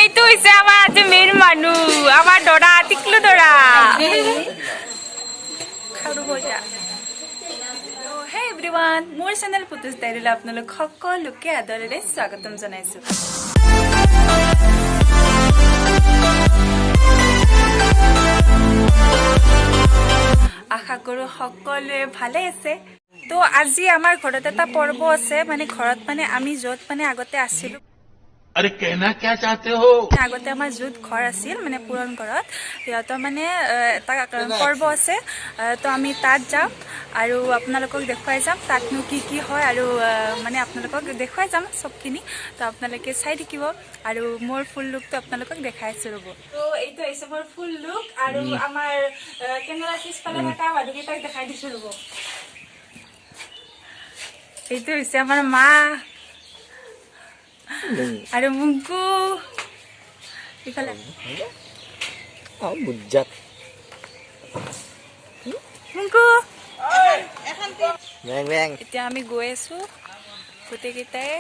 এইটো হৈছে আমাৰ আজি মেইন মানুহ আমাৰ দৰা টিকলু দৰা হে এভৰিৱান মোৰ চেনেল পুতুছ ডায়েৰীলৈ আপোনালোক সকলোকে আদৰেৰে স্বাগতম জনাইছোঁ। আশা কৰোঁ সকলোৱে ভালে আছে। তো আজি আমাৰ ঘৰত এটা পৰ্ব আছে, মানে ঘৰত মানে আমি য'ত মানে আগতে আছিলোঁ, अरे कहना क्या चाहते हो? আগতে আমাৰ য'ত ঘৰ আছিল মানে পুৰণ ঘৰত, সিহঁতৰ মানে এটা পৰ্ব আছে। তো আমি তাত যাম আৰু আপোনালোকক দেখুৱাই যাম তাতনো কি কি হয়, আৰু মানে আপোনালোকক দেখুৱাই যাম চবখিনি। তো আপোনালোকে চাই থাকিব আৰু মোৰ ফুল লুকটো আপোনালোকক দেখাই আছোঁ ৰ'ব। তো এইটো হৈছে মোৰ ফুল লুক, আৰু আমাৰ কেমেৰা পিছফালে থকা মানুহকেইটাক দেখাই দিছোঁ ৰ'ব। এইটো হৈছে আমাৰ মা আৰু মুংকু ইফালে মুংকু। এতিয়া আমি গৈ আছো গোটেইকেইটাই।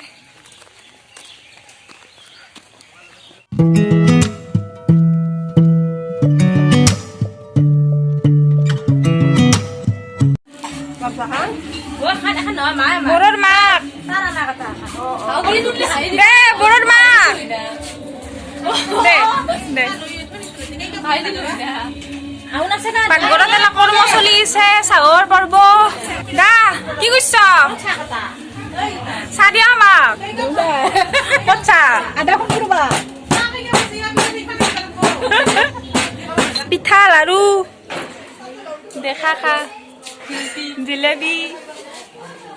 বড়োৰ মাক দে, বড়োৰ মাক দে দে। পাকঘৰত এটা কৰ্ম চলিছে, চাহৰ পৰ্ব। দা কি কৰিছ? চাহ দিয়া আমাক। ক'ত চাহ? পিঠা লাৰু দেখা খা, জিলেবি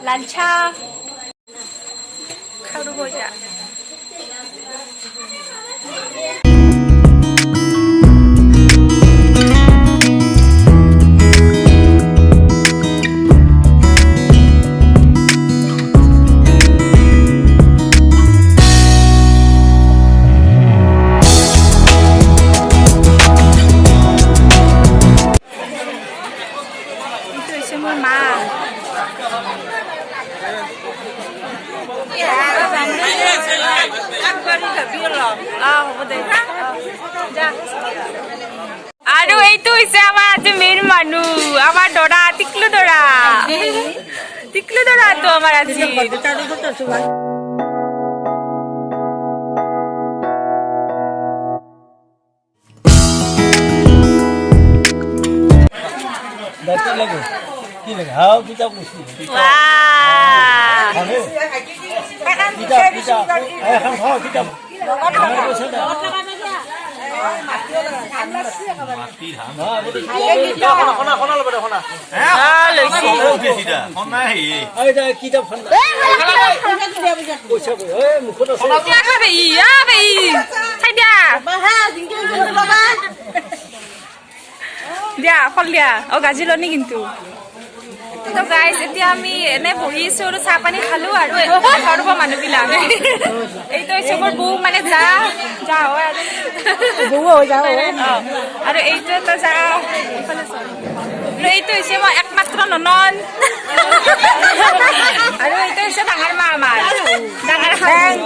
লাল চাহ খাৰু বজা। মোৰ মা আৰু এইটো হৈছে আমাৰ আজি মেইন মানুহ আমাৰ দৰা টিকলু দৰা। টিকলু দৰাটো আমাৰ আজি দিয়া ফল দিয়া। গাজি লনি কিন্তু। তো গাইজ এতিয়া আমি এনে বহিছো আৰু চাহ পানী খালো আৰু ঘৰৰ মানুহবিলাক। এইটো হৈছে মোৰ বৌ, মানে যা যা হয় আৰু এইটো এটা যা। এইটো হৈছে মই একমাত্ৰ ননন, আৰু এইটো হৈছে ডাঙৰ মা আমাৰ ডাঙৰ শাহু।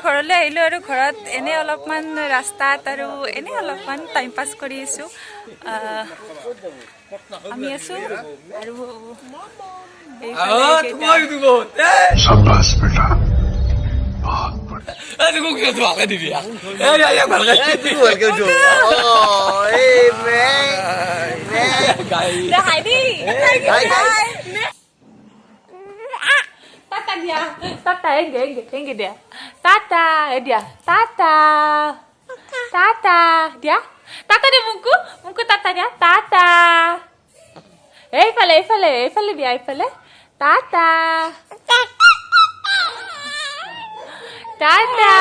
ঘৰলৈ আহিলোঁ আৰু ঘৰত এনে অলপমান ৰাস্তাত আৰু এনে অলপমান টাইম পাছ কৰি আছোঁ। আমি আছোঁ আৰু Tata dia, tata enggak dia. Tata, dia. Tata. Tata, dia. Tata dia muku tata dia. Tata. Fale dia, fale. Tata. Tata.